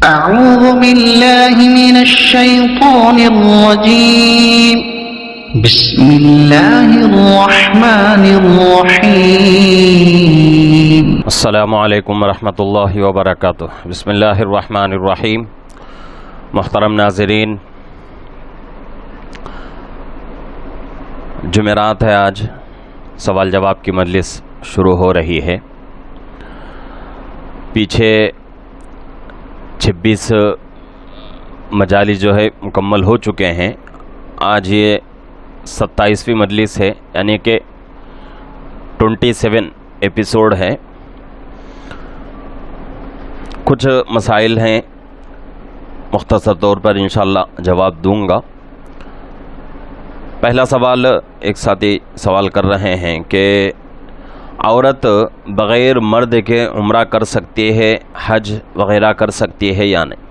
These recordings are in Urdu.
أعوذ بالله من الشيطان الرجيم بسم الله الرحمن الرحيم السلام علیکم ورحمۃ اللہ وبرکاتہ۔ بسم اللہ الرحمن الرحیم۔ محترم ناظرین، جمعرات ہے، آج سوال جواب کی مجلس شروع ہو رہی ہے۔ پیچھے 26 مجالس جو ہے مکمل ہو چکے ہیں۔ آج یہ 27ویں مجلس ہے، یعنی کہ 27 ایپیسوڈ ہے۔ کچھ مسائل ہیں، مختصر طور پر انشاءاللہ جواب دوں گا۔ پہلا سوال، ایک ساتھی سوال کر رہے ہیں کہ عورت بغیر مرد کے عمرہ کر سکتی ہے، حج وغیرہ کر سکتی ہے یا نہیں؟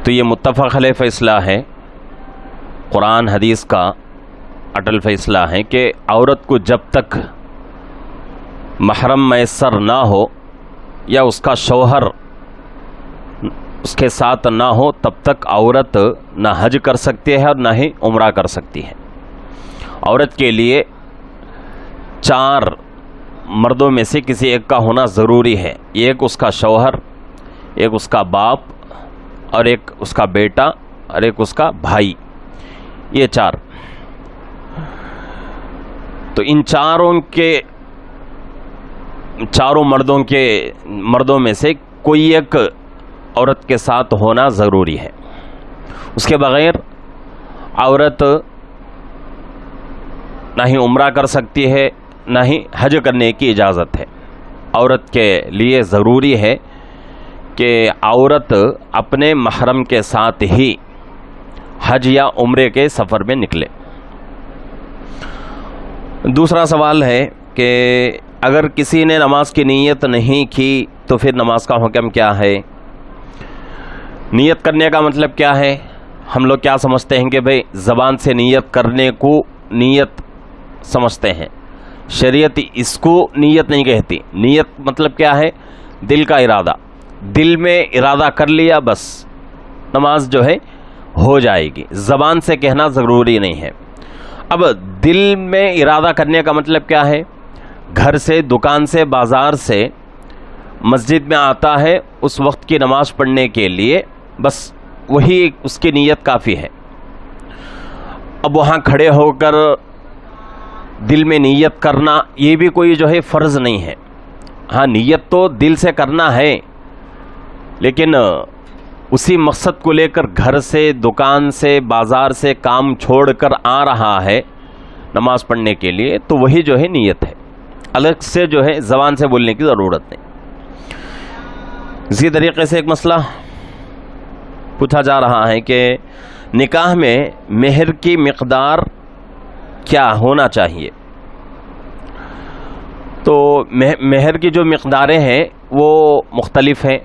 تو یہ متفق علیہ فیصلہ ہے، قرآن حدیث کا اٹل فیصلہ ہے کہ عورت کو جب تک محرم میسر نہ ہو یا اس کا شوہر اس کے ساتھ نہ ہو، تب تک عورت نہ حج کر سکتی ہے اور نہ ہی عمرہ کر سکتی ہے۔ عورت کے لیے 4 مردوں میں سے کسی ایک کا ہونا ضروری ہے۔ ایک اس کا شوہر، ایک اس کا باپ، اور ایک اس کا بیٹا، اور ایک اس کا بھائی، یہ 4۔ تو ان چاروں مردوں میں سے کوئی ایک عورت کے ساتھ ہونا ضروری ہے۔ اس کے بغیر عورت نہ ہی عمرہ کر سکتی ہے، نہ ہی حج کرنے کی اجازت ہے۔ عورت کے لیے ضروری ہے کہ عورت اپنے محرم کے ساتھ ہی حج یا عمرے کے سفر میں نکلے۔ دوسرا سوال ہے کہ اگر کسی نے نماز کی نیت نہیں کی تو پھر نماز کا حکم کیا ہے؟ نیت کرنے کا مطلب کیا ہے؟ ہم لوگ کیا سمجھتے ہیں کہ بھئی زبان سے نیت کرنے کو نیت سمجھتے ہیں، شریعت اس کو نیت نہیں کہتی۔ نیت مطلب کیا ہے؟ دل کا ارادہ۔ دل میں ارادہ کر لیا، بس نماز جو ہے ہو جائے گی، زبان سے کہنا ضروری نہیں ہے۔ اب دل میں ارادہ کرنے کا مطلب کیا ہے؟ گھر سے، دکان سے، بازار سے مسجد میں آتا ہے، اس وقت کی نماز پڑھنے کے لیے بس وہی اس کی نیت کافی ہے۔ اب وہاں کھڑے ہو کر دل میں نیت کرنا یہ بھی کوئی جو ہے فرض نہیں ہے۔ ہاں، نیت تو دل سے کرنا ہے، لیکن اسی مقصد کو لے کر گھر سے، دکان سے، بازار سے کام چھوڑ کر آ رہا ہے نماز پڑھنے کے لیے، تو وہی جو ہے نیت ہے، الگ سے جو ہے زبان سے بولنے کی ضرورت نہیں۔ اسی طریقے سے ایک مسئلہ پوچھا جا رہا ہے کہ نکاح میں مہر کی مقدار کیا ہونا چاہیے؟ تو مہر کی جو مقداریں ہیں وہ مختلف ہیں۔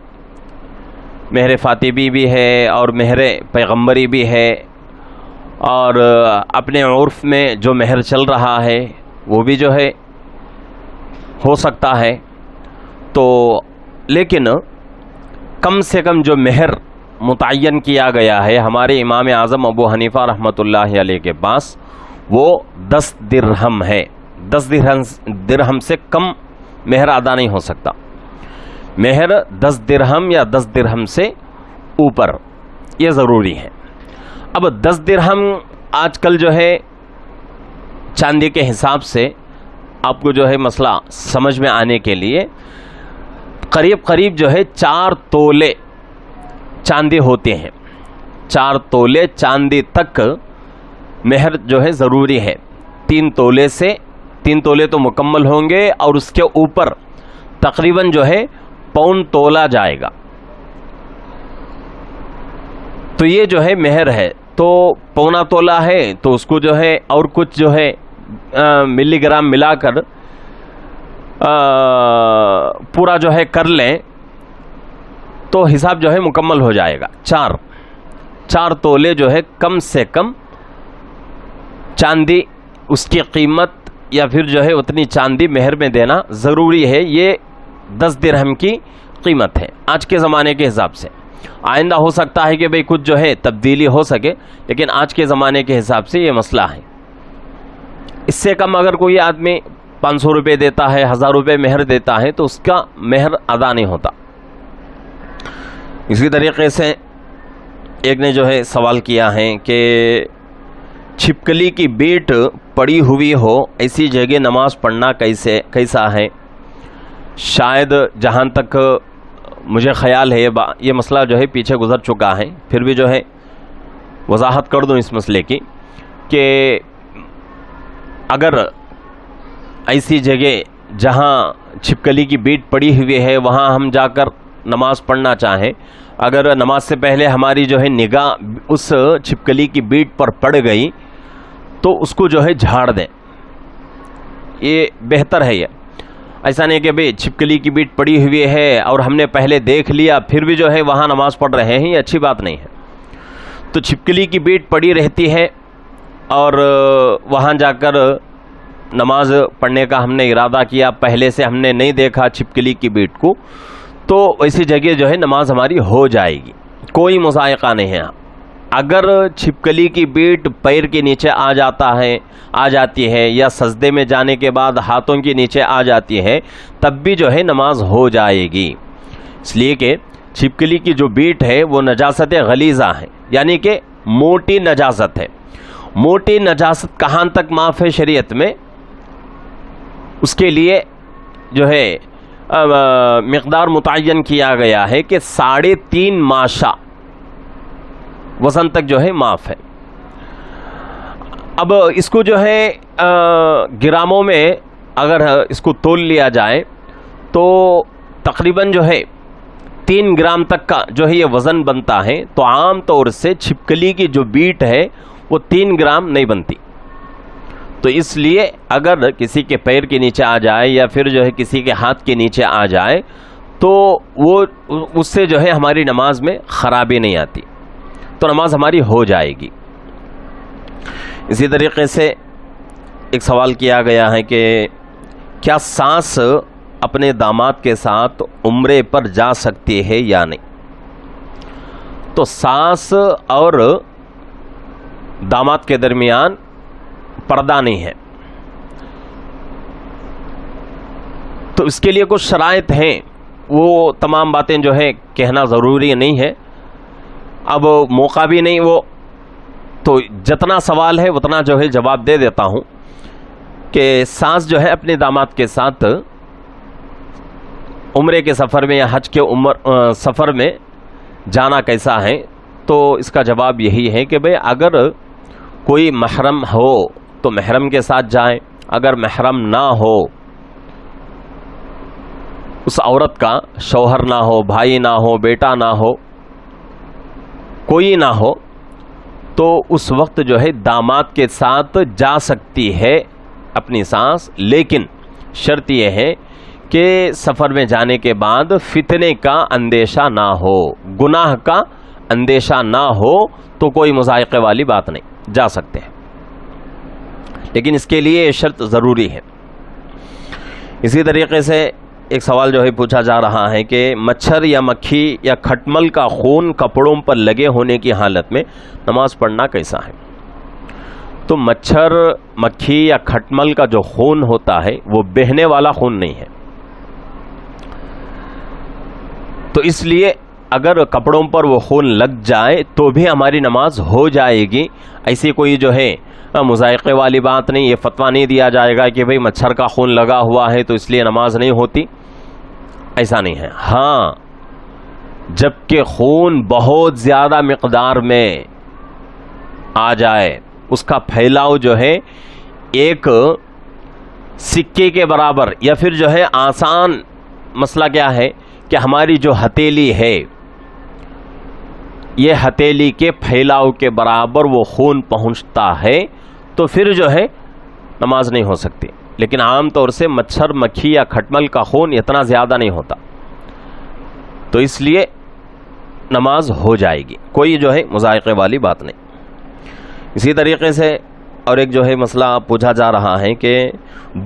مہر فاتبی بھی ہے اور مہر پیغمبری بھی ہے، اور اپنے عرف میں جو مہر چل رہا ہے وہ بھی جو ہے ہو سکتا ہے۔ تو لیکن کم سے کم جو مہر متعین کیا گیا ہے ہمارے امام اعظم ابو حنیفہ رحمۃ اللہ علیہ کے پاس، وہ 10 درہم ہے۔ 10 درہم سے کم مہر ادا نہیں ہو سکتا۔ مہر 10 درہم یا 10 درہم سے اوپر، یہ ضروری ہے۔ اب 10 درہم آج کل جو ہے چاندی کے حساب سے آپ کو جو ہے مسئلہ سمجھ میں آنے کے لیے قریب جو ہے 4 تولے چاندی ہوتے ہیں۔ 4 تولے چاندی تک مہر جو ہے ضروری ہے۔ 3 تولے تو مکمل ہوں گے، اور اس کے اوپر تقریباً جو ہے پون تولا جائے گا، تو یہ جو ہے مہر ہے۔ تو پونا تولا ہے تو اس کو جو ہے اور کچھ جو ہے ملی گرام ملا کر پورا جو ہے کر لیں تو حساب جو ہے مکمل ہو جائے گا۔ 4 تولے جو ہے کم سے کم چاندی، اس کی قیمت یا پھر جو ہے اتنی چاندی مہر میں دینا ضروری ہے۔ یہ 10 درہم کی قیمت ہے آج کے زمانے کے حساب سے. آئندہ ہو سکتا ہے کہ بھئی کچھ جو ہے تبدیلی ہو سکے، لیکن آج کے زمانے کے حساب سے یہ مسئلہ ہے. اس سے کم اگر کوئی آدمی 500 روپے دیتا ہے، 1000 روپے مہر دیتا ہے، تو اس کا مہر ادا نہیں ہوتا. اسی طریقے سے ایک نے جو ہے سوال کیا ہے کہ چھپکلی کی بیٹ پڑی ہوئی ہو ایسی جگہ نماز پڑھنا کیسا ہے؟ شاید جہاں تک مجھے خیال ہے یہ مسئلہ جو ہے پیچھے گزر چکا ہے، پھر بھی جو ہے وضاحت کر دوں اس مسئلے کی کہ اگر ایسی جگہ جہاں چھپکلی کی بیٹ پڑی ہوئی ہے وہاں ہم جا کر نماز پڑھنا چاہیں، اگر نماز سے پہلے ہماری جو ہے نگاہ اس چھپکلی کی بیٹ پر پڑ گئی تو اس کو جو ہے جھاڑ دیں، یہ بہتر ہے. یہ ایسا نہیں کہ بھئی چھپکلی کی بیٹ پڑی ہوئی ہے اور ہم نے پہلے دیکھ لیا پھر بھی جو ہے وہاں نماز پڑھ رہے ہیں، یہ اچھی بات نہیں ہے. تو چھپکلی کی بیٹ پڑی رہتی ہے اور وہاں جا کر نماز پڑھنے کا ہم نے ارادہ کیا، پہلے سے ہم نے نہیں دیکھا چھپکلی کی بیٹ کو، تو ایسی جگہ جو ہے نماز ہماری ہو جائے گی، کوئی مضائقہ نہیں ہے. اگر چھپکلی کی بیٹ پیر کے نیچے آ جاتی ہے یا سجدے میں جانے کے بعد ہاتھوں کے نیچے آ جاتی ہے تب بھی جو ہے نماز ہو جائے گی، اس لیے کہ چھپکلی کی جو بیٹ ہے وہ نجاست غلیظہ ہے، یعنی کہ موٹی نجاست ہے. موٹی نجاست کہاں تک معاف ہے شریعت میں؟ اس کے لیے جو ہے مقدار متعین کیا گیا ہے کہ 3.5 ماشا وزن تک جو ہے معاف ہے. اب اس کو جو ہے گراموں میں اگر اس کو تول لیا جائے تو تقریباً جو ہے 3 گرام تک کا جو ہے یہ وزن بنتا ہے. تو عام طور سے چھپکلی کی جو بیٹ ہے وہ 3 گرام نہیں بنتی. تو اس لیے اگر کسی کے پیر کے نیچے آ جائے یا پھر جو ہے کسی کے ہاتھ کے نیچے آ جائے تو وہ اس سے جو ہے ہماری نماز میں خرابی نہیں آتی، تو نماز ہماری ہو جائے گی. اسی طریقے سے ایک سوال کیا گیا ہے کہ کیا ساس اپنے داماد کے ساتھ عمرے پر جا سکتی ہے یا نہیں؟ تو ساس اور داماد کے درمیان پردہ نہیں ہے، تو اس کے لیے کچھ شرائط ہیں، وہ تمام باتیں جو ہے کہنا ضروری نہیں ہے، اب موقع بھی نہیں وہ، تو جتنا سوال ہے اتنا جو ہے جواب دے دیتا ہوں کہ ساس جو ہے اپنے داماد کے ساتھ عمرے کے سفر میں یا حج کے سفر میں جانا کیسا ہے؟ تو اس کا جواب یہی ہے کہ بھئی اگر کوئی محرم ہو تو محرم کے ساتھ جائیں، اگر محرم نہ ہو، اس عورت کا شوہر نہ ہو، بھائی نہ ہو، بیٹا نہ ہو، کوئی نہ ہو، تو اس وقت جو ہے داماد کے ساتھ جا سکتی ہے اپنی ساس، لیکن شرط یہ ہے کہ سفر میں جانے کے بعد فتنے کا اندیشہ نہ ہو، گناہ کا اندیشہ نہ ہو، تو کوئی مضائقے والی بات نہیں، جا سکتے ہیں، لیکن اس کے لیے یہ شرط ضروری ہے. اسی طریقے سے ایک سوال جو ہے پوچھا جا رہا ہے کہ مچھر یا مکھی یا کھٹمل کا خون کپڑوں پر لگے ہونے کی حالت میں نماز پڑھنا کیسا ہے؟ تو مچھر، مکھی یا کھٹمل کا جو خون ہوتا ہے وہ بہنے والا خون نہیں ہے، تو اس لیے اگر کپڑوں پر وہ خون لگ جائے تو بھی ہماری نماز ہو جائے گی. ایسی کوئی جو ہے مذائقے والی بات نہیں، یہ فتویٰ نہیں دیا جائے گا کہ بھئی مچھر کا خون لگا ہوا ہے تو اس لیے نماز نہیں ہوتی، ایسا نہیں ہے. ہاں، جبکہ خون بہت زیادہ مقدار میں آ جائے، اس کا پھیلاؤ جو ہے ایک سکے کے برابر، یا پھر جو ہے آسان مسئلہ کیا ہے کہ ہماری جو ہتھیلی ہے، یہ ہتھیلی کے پھیلاؤ کے برابر وہ خون پہنچتا ہے تو پھر جو ہے نماز نہیں ہو سکتی. لیکن عام طور سے مچھر، مکھی یا کھٹمل کا خون اتنا زیادہ نہیں ہوتا، تو اس لیے نماز ہو جائے گی، کوئی جو ہے مذائقے والی بات نہیں. اسی طریقے سے اور ایک جو ہے مسئلہ پوچھا جا رہا ہے کہ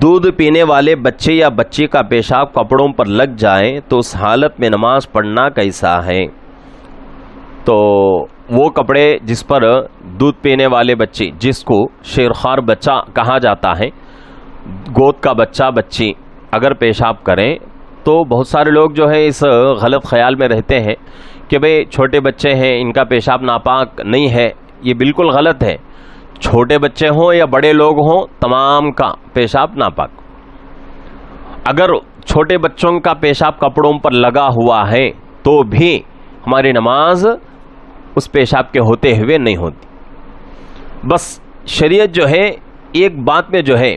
دودھ پینے والے بچے یا بچی کا پیشاب کپڑوں پر لگ جائے تو اس حالت میں نماز پڑھنا کیسا ہے؟ تو وہ کپڑے جس پر دودھ پینے والے بچے، جس کو شیرخوار بچہ کہا جاتا ہے، گود کا بچہ بچی اگر پیشاب کریں تو بہت سارے لوگ جو ہے اس غلط خیال میں رہتے ہیں کہ بھئی چھوٹے بچے ہیں، ان کا پیشاب ناپاک نہیں ہے۔ یہ بالکل غلط ہے۔ چھوٹے بچے ہوں یا بڑے لوگ ہوں، تمام کا پیشاب ناپاک۔ اگر چھوٹے بچوں کا پیشاب کپڑوں پر لگا ہوا ہے تو بھی ہماری نماز اس پیشاب کے ہوتے ہوئے نہیں ہوتی۔ بس شریعت جو ہے ایک بات میں جو ہے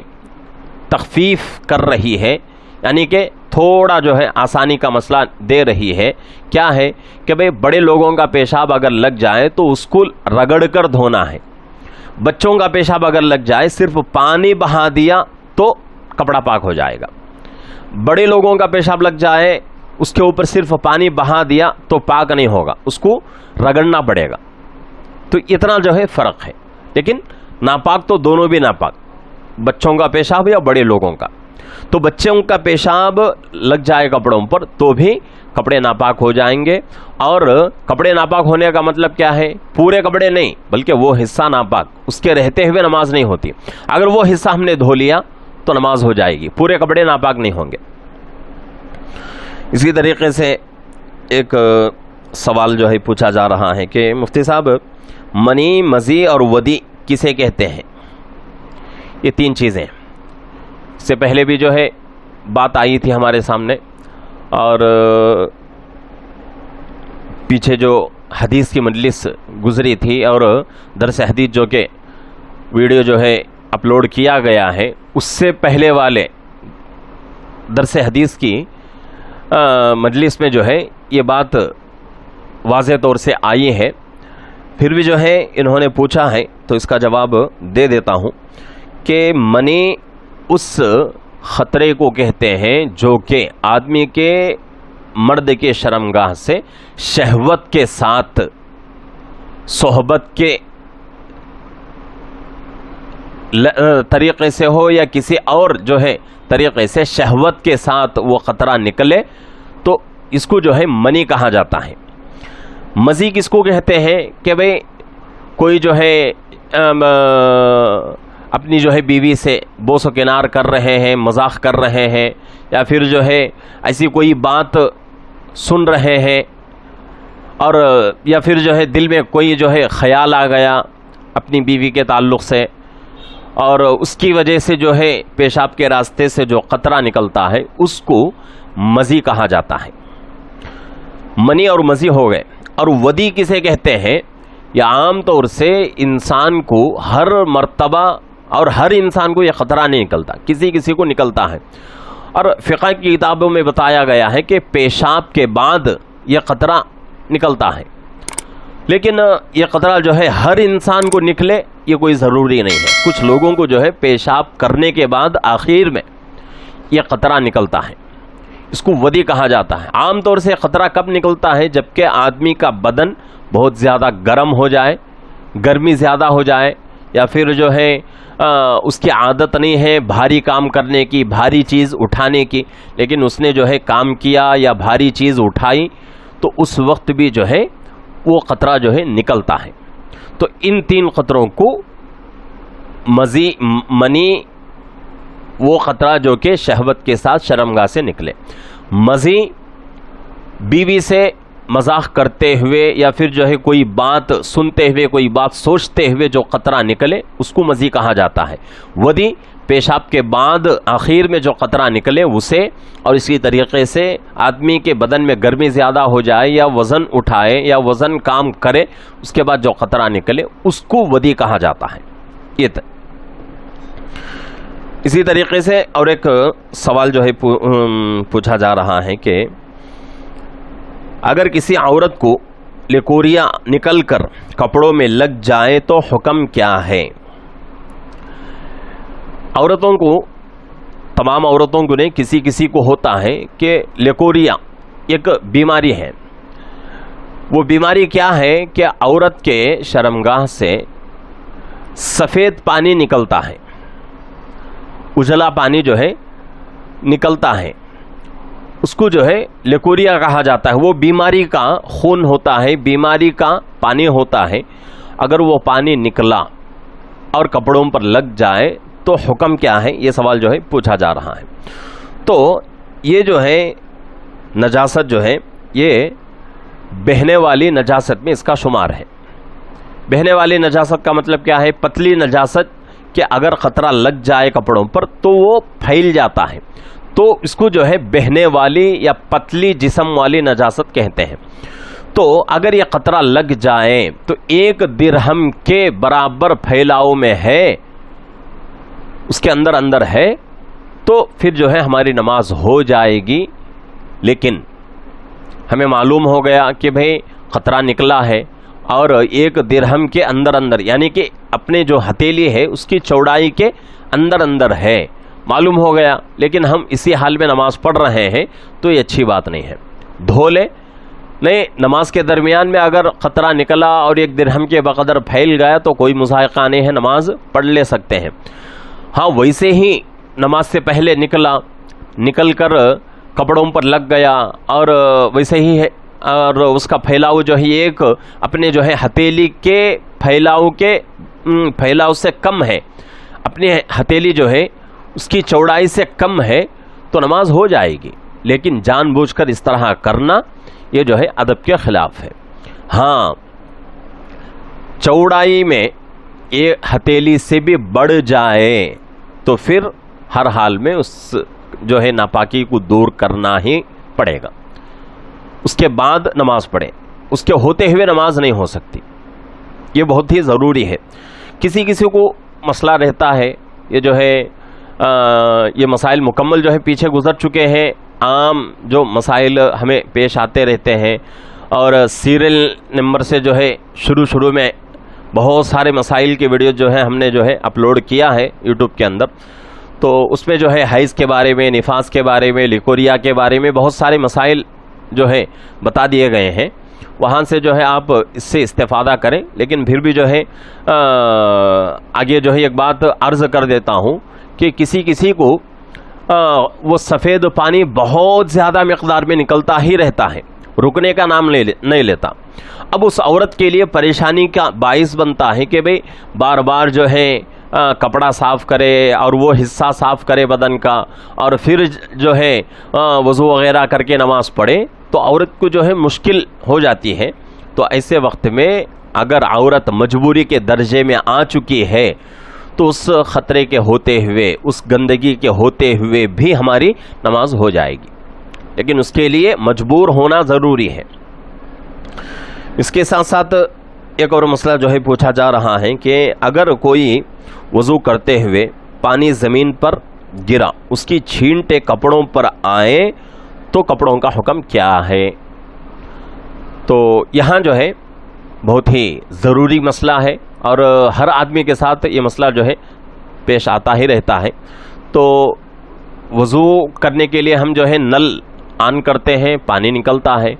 تخفیف کر رہی ہے، یعنی کہ تھوڑا جو ہے آسانی کا مسئلہ دے رہی ہے۔ کیا ہے کہ بھئی بڑے لوگوں کا پیشاب اگر لگ جائے تو اس کو رگڑ کر دھونا ہے، بچوں کا پیشاب اگر لگ جائے صرف پانی بہا دیا تو کپڑا پاک ہو جائے گا۔ بڑے لوگوں کا پیشاب لگ جائے اس کے اوپر صرف پانی بہا دیا تو پاک نہیں ہوگا، اس کو رگڑنا پڑے گا۔ تو اتنا جو ہے فرق ہے، لیکن ناپاک تو دونوں بھی ناپاک، بچوں کا پیشاب یا بڑے لوگوں کا۔ تو بچوں کا پیشاب لگ جائے کپڑوں پر تو بھی کپڑے ناپاک ہو جائیں گے۔ اور کپڑے ناپاک ہونے کا مطلب کیا ہے؟ پورے کپڑے نہیں، بلکہ وہ حصہ ناپاک، اس کے رہتے ہوئے نماز نہیں ہوتی۔ اگر وہ حصہ ہم نے دھو لیا تو نماز ہو جائے گی، پورے کپڑے ناپاک نہیں ہوں گے۔ اسی طریقے سے ایک سوال جو ہے پوچھا جا رہا ہے کہ مفتی صاحب، منی، مزی اور ودی کسے کہتے ہیں؟ یہ تین چیزیں اس سے پہلے بھی جو ہے بات آئی تھی ہمارے سامنے، اور پیچھے جو حدیث کی مجلس گزری تھی اور درس حدیث جو کہ ویڈیو جو ہے اپلوڈ کیا گیا ہے، اس سے پہلے والے درس حدیث کی مجلس میں جو ہے یہ بات واضح طور سے آئی ہے۔ پھر بھی جو ہے انہوں نے پوچھا ہے تو اس کا جواب دے دیتا ہوں کہ منی اس خطرے کو کہتے ہیں جو کہ آدمی کے، مرد کے شرمگاہ سے شہوت کے ساتھ صحبت کے طریقے سے ہو یا کسی اور جو ہے طریقے سے شہوت کے ساتھ وہ قطرہ نکلے تو اس کو جو ہے منی کہا جاتا ہے۔ مزی کس کو کہتے ہیں کہ بھئی کوئی جو ہے اپنی جو ہے بیوی سے بوس و کنار کر رہے ہیں، مذاق کر رہے ہیں، یا پھر جو ہے ایسی کوئی بات سن رہے ہیں، اور یا پھر جو ہے دل میں کوئی جو ہے خیال آ گیا اپنی بیوی کے تعلق سے، اور اس کی وجہ سے جو ہے پیشاب کے راستے سے جو قطرہ نکلتا ہے اس کو مزی کہا جاتا ہے۔ منی اور مزی ہو گئے۔ اور ودی کسے کہتے ہیں؟ یہ عام طور سے انسان کو ہر مرتبہ اور ہر انسان کو یہ قطرہ نہیں نکلتا، کسی کسی کو نکلتا ہے، اور فقہ کی کتابوں میں بتایا گیا ہے کہ پیشاب کے بعد یہ قطرہ نکلتا ہے، لیکن یہ قطرہ جو ہے ہر انسان کو نکلے یہ کوئی ضروری نہیں ہے۔ کچھ لوگوں کو جو ہے پیشاب کرنے کے بعد آخر میں یہ قطرہ نکلتا ہے، اس کو ودی کہا جاتا ہے۔ عام طور سے قطرہ کب نکلتا ہے؟ جبکہ آدمی کا بدن بہت زیادہ گرم ہو جائے، گرمی زیادہ ہو جائے، یا پھر جو ہے اس کی عادت نہیں ہے بھاری کام کرنے کی، بھاری چیز اٹھانے کی، لیکن اس نے جو ہے کام کیا یا بھاری چیز اٹھائی تو اس وقت بھی جو ہے وہ قطرہ جو ہے نکلتا ہے۔ تو ان تین قطروں کو مزی، منی وہ قطرہ جو کہ شہوت کے ساتھ شرمگاہ سے نکلے، مزی بیوی سے مذاق کرتے ہوئے یا پھر جو ہے کوئی بات سنتے ہوئے، کوئی بات سوچتے ہوئے جو قطرہ نکلے اس کو مزی کہا جاتا ہے۔ ودی پیشاب کے بعد آخر میں جو قطرہ نکلے اسے، اور اسی طریقے سے آدمی کے بدن میں گرمی زیادہ ہو جائے یا وزن اٹھائے یا وزن کام کرے اس کے بعد جو قطرہ نکلے اس کو ودی کہا جاتا ہے۔ یہ اسی طریقے سے اور ایک سوال جو ہے پوچھا جا رہا ہے کہ اگر کسی عورت کو لیکوریا نکل کر کپڑوں میں لگ جائے تو حکم کیا ہے؟ عورتوں کو، تمام عورتوں کو نہیں، کسی کسی کو ہوتا ہے کہ لیکوریا ایک بیماری ہے۔ وہ بیماری کیا ہے کہ عورت کے شرمگاہ سے سفید پانی نکلتا ہے، اجلا پانی جو ہے نکلتا ہے، اس کو جو ہے لیکوریا کہا جاتا ہے. وہ بیماری کا خون ہوتا ہے، بیماری کا پانی ہوتا ہے. اگر وہ پانی نکلا اور کپڑوں پر لگ جائے تو حکم کیا ہے؟ یہ سوال جو ہے پوچھا جا رہا ہے. تو یہ جو ہے نجاست جو ہے یہ بہنے والی نجاست میں اس کا شمار ہے. بہنے والی نجاست کا مطلب کیا ہے؟ پتلی نجاست کہ اگر خطرہ لگ جائے کپڑوں پر تو وہ پھیل جاتا ہے، تو اس کو جو ہے بہنے والی یا پتلی جسم والی نجاست کہتے ہیں. تو اگر یہ قطرہ لگ جائے تو 1 درہم کے برابر پھیلاؤ میں ہے، اس کے اندر ہے، تو پھر جو ہے ہماری نماز ہو جائے گی. لیکن ہمیں معلوم ہو گیا کہ بھئی قطرہ نکلا ہے اور 1 درہم کے اندر یعنی کہ اپنے جو ہتھیلی ہے اس کی چوڑائی کے اندر ہے، معلوم ہو گیا، لیکن ہم اسی حال میں نماز پڑھ رہے ہیں، تو یہ اچھی بات نہیں ہے. دھو لے. نہیں، نماز کے درمیان میں اگر قطرہ نکلا اور 1 درہم کے بقدر پھیل گیا تو کوئی مذائقہ نہیں ہے، نماز پڑھ لے سکتے ہیں. ہاں ویسے ہی نماز سے پہلے نکل کر کپڑوں پر لگ گیا اور ویسے ہی ہے، اور اس کا پھیلاؤ جو ہے ایک اپنے جو ہے ہتھیلی کے پھیلاؤ سے کم ہے، اپنی ہتھیلی جو ہے اس کی چوڑائی سے کم ہے، تو نماز ہو جائے گی. لیکن جان بوجھ کر اس طرح کرنا یہ جو ہے ادب کے خلاف ہے. ہاں چوڑائی میں یہ ہتھیلی سے بھی بڑھ جائے تو پھر ہر حال میں اس جو ہے ناپاکی کو دور کرنا ہی پڑے گا. اس کے بعد نماز پڑھے، اس کے ہوتے ہوئے نماز نہیں ہو سکتی. یہ بہت ہی ضروری ہے. کسی کو مسئلہ رہتا ہے، یہ جو ہے یہ مسائل مکمل جو ہے پیچھے گزر چکے ہیں. عام جو مسائل ہمیں پیش آتے رہتے ہیں اور سیریل نمبر سے جو ہے شروع میں بہت سارے مسائل کی ویڈیو جو ہے ہم نے جو ہے اپلوڈ کیا ہے یوٹیوب کے اندر. تو اس میں جو ہے حیض کے بارے میں، نفاس کے بارے میں، لیکوریا کے بارے میں بہت سارے مسائل جو ہے بتا دیے گئے ہیں. وہاں سے جو ہے آپ اس سے استفادہ کریں. لیکن پھر بھی جو ہے آگے جو ہے ایک بات عرض کر دیتا ہوں کہ کسی کو وہ سفید پانی بہت زیادہ مقدار میں نکلتا ہی رہتا ہے، رکنے کا نام نہیں لیتا. اب اس عورت کے لیے پریشانی کا باعث بنتا ہے کہ بھئی بار بار جو ہے کپڑا صاف کرے اور وہ حصہ صاف کرے بدن کا، اور پھر جو ہے وضو وغیرہ کر کے نماز پڑھے، تو عورت کو جو ہے مشکل ہو جاتی ہے. تو ایسے وقت میں اگر عورت مجبوری کے درجے میں آ چکی ہے تو اس خطرے کے ہوتے ہوئے، اس گندگی کے ہوتے ہوئے بھی ہماری نماز ہو جائے گی. لیکن اس کے لیے مجبور ہونا ضروری ہے. اس کے ساتھ ساتھ ایک اور مسئلہ جو ہے پوچھا جا رہا ہے کہ اگر کوئی وضو کرتے ہوئے پانی زمین پر گرا، اس کی چھینٹے کپڑوں پر آئے تو کپڑوں کا حکم کیا ہے؟ تو یہاں جو ہے بہت ہی ضروری مسئلہ ہے اور ہر آدمی کے ساتھ یہ مسئلہ جو ہے پیش آتا ہی رہتا ہے. تو وضو کرنے کے لیے ہم جو ہے نل آن کرتے ہیں، پانی نکلتا ہے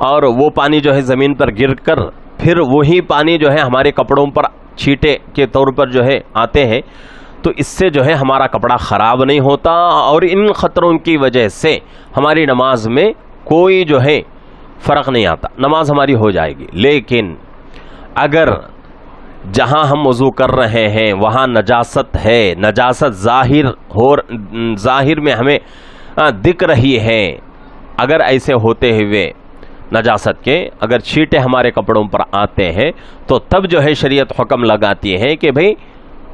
اور وہ پانی جو ہے زمین پر گر کر پھر وہی پانی جو ہے ہمارے کپڑوں پر چھینٹے کے طور پر جو ہے آتے ہیں. تو اس سے جو ہے ہمارا کپڑا خراب نہیں ہوتا اور ان خطروں کی وجہ سے ہماری نماز میں کوئی جو ہے فرق نہیں آتا، نماز ہماری ہو جائے گی. لیکن اگر جہاں ہم وضو کر رہے ہیں وہاں نجاست ہے، نجاست ظاہر میں ہمیں دکھ رہی ہے، اگر ایسے ہوتے ہوئے نجاست کے اگر چھینٹے ہمارے کپڑوں پر آتے ہیں تو تب جو ہے شریعت حکم لگاتی ہے کہ بھئی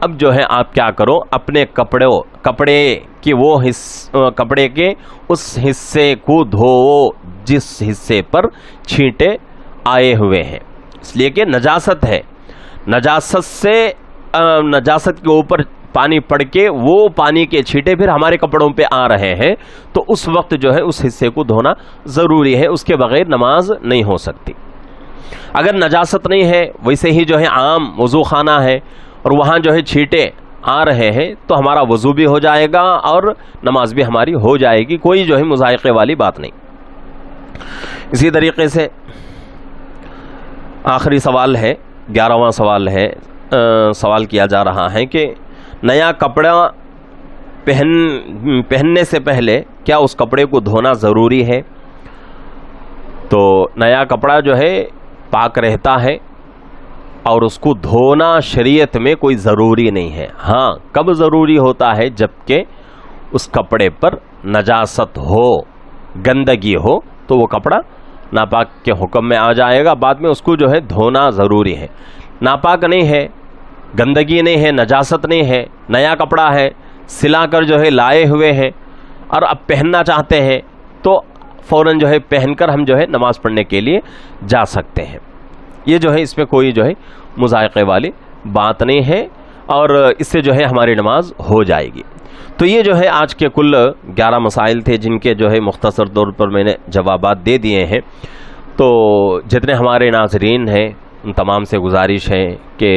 اب جو ہے آپ کیا کرو، اپنے کپڑے کے اس حصے کو دھو جس حصے پر چھینٹے آئے ہوئے ہیں، اس لیے کہ نجاست ہے. نجاست کے اوپر پانی پڑ کے وہ پانی کے چھینٹے پھر ہمارے کپڑوں پہ آ رہے ہیں، تو اس وقت جو ہے اس حصے کو دھونا ضروری ہے، اس کے بغیر نماز نہیں ہو سکتی. اگر نجاست نہیں ہے، ویسے ہی جو ہے عام وضو خانہ ہے اور وہاں جو ہے چھینٹے آ رہے ہیں، تو ہمارا وضو بھی ہو جائے گا اور نماز بھی ہماری ہو جائے گی، کوئی جو ہے مذائقے والی بات نہیں. اسی طریقے سے آخری سوال ہے، 11واں سوال ہے سوال کیا جا رہا ہے کہ نیا کپڑا پہننے سے پہلے کیا اس کپڑے کو دھونا ضروری ہے؟ تو نیا کپڑا جو ہے پاک رہتا ہے اور اس کو دھونا شریعت میں کوئی ضروری نہیں ہے. ہاں کب ضروری ہوتا ہے؟ جبکہ اس کپڑے پر نجاست ہو، گندگی ہو، تو وہ کپڑا ناپاک کے حکم میں آ جائے گا. بعد میں اس کو جو ہے دھونا ضروری ہے. ناپاک نہیں ہے، گندگی نہیں ہے، نجاست نہیں ہے، نیا کپڑا ہے، سلا کر جو ہے لائے ہوئے ہیں اور اب پہننا چاہتے ہیں تو فوراً جو ہے پہن کر ہم جو ہے نماز پڑھنے کے لیے جا سکتے ہیں. یہ جو ہے اس میں کوئی جو ہے مذائقے والی بات نہیں ہے اور اس سے جو ہے ہماری نماز ہو جائے گی. تو یہ جو ہے آج کے کل 11 مسائل تھے جن کے جو ہے مختصر طور پر میں نے جوابات دے دیے ہیں. تو جتنے ہمارے ناظرین ہیں ان تمام سے گزارش ہے کہ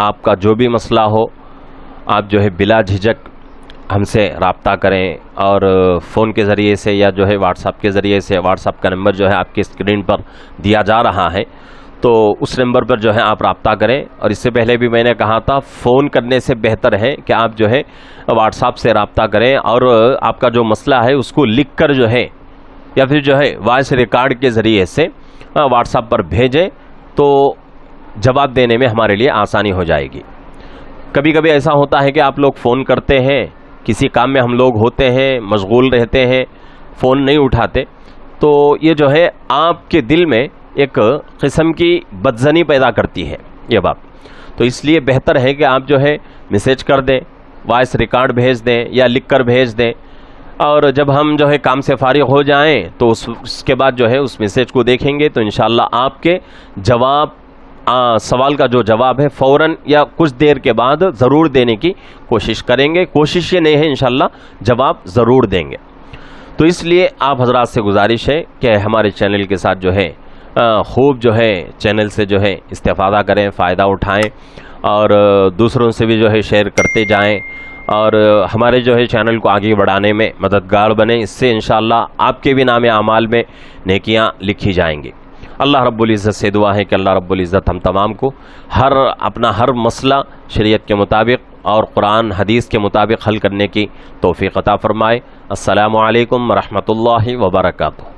آپ کا جو بھی مسئلہ ہو آپ جو ہے بلا جھجک ہم سے رابطہ کریں اور فون کے ذریعے سے یا جو ہے واٹس ایپ کے ذریعے سے. واٹس ایپ کا نمبر جو ہے آپ کی اسکرین پر دیا جا رہا ہے تو اس نمبر پر جو ہے آپ رابطہ کریں. اور اس سے پہلے بھی میں نے کہا تھا فون کرنے سے بہتر ہے کہ آپ جو ہے واٹس ایپ سے رابطہ کریں اور آپ کا جو مسئلہ ہے اس کو لکھ کر جو ہے یا پھر جو ہے وائس ریکارڈ کے ذریعے سے واٹس ایپ پر بھیجیں تو جواب دینے میں ہمارے لیے آسانی ہو جائے گی. کبھی کبھی ایسا ہوتا ہے کہ آپ لوگ فون کرتے ہیں، کسی کام میں ہم لوگ ہوتے ہیں، مشغول رہتے ہیں، فون نہیں اٹھاتے، تو یہ جو ہے آپ کے دل میں ایک قسم کی بدظنی پیدا کرتی ہے یہ بات. تو اس لیے بہتر ہے کہ آپ جو ہے میسیج کر دیں، وائس ریکارڈ بھیج دیں یا لکھ کر بھیج دیں اور جب ہم جو ہے کام سے فارغ ہو جائیں تو اس کے بعد جو ہے اس میسیج کو دیکھیں گے تو انشاءاللہ آپ کے جواب سوال کا جو جواب ہے فوراً یا کچھ دیر کے بعد ضرور دینے کی کوشش کریں گے. کوشش یہ نہیں ہے انشاءاللہ جواب ضرور دیں گے. تو اس لیے آپ حضرات سے گزارش ہے کہ ہمارے چینل کے ساتھ جو ہے خوب جو ہے چینل سے جو ہے استفادہ کریں، فائدہ اٹھائیں اور دوسروں سے بھی جو ہے شیئر کرتے جائیں اور ہمارے جو ہے چینل کو آگے بڑھانے میں مددگار بنیں. اس سے انشاءاللہ آپ کے بھی نام اعمال میں نیکیاں لکھی جائیں گی. اللہ رب العزت سے دعا ہے کہ اللہ رب العزت ہم تمام کو ہر مسئلہ شریعت کے مطابق اور قرآن حدیث کے مطابق حل کرنے کی توفیق عطا فرمائے. السلام علیکم ورحمۃ اللہ وبرکاتہ.